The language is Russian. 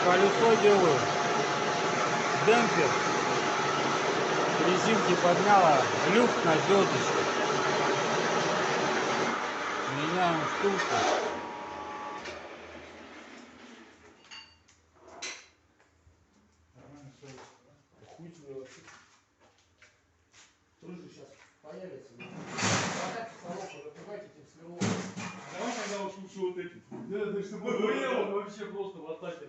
колесо делаю. Демпфер. Резинки подняла. Люфт на звездочку. Меняем штуку. Крыша сейчас появится. Хватайте соломку, закрывайте этим сверлом. Давай тогда уж лучше вот эти. Да, чтобы горело вообще просто в атаке.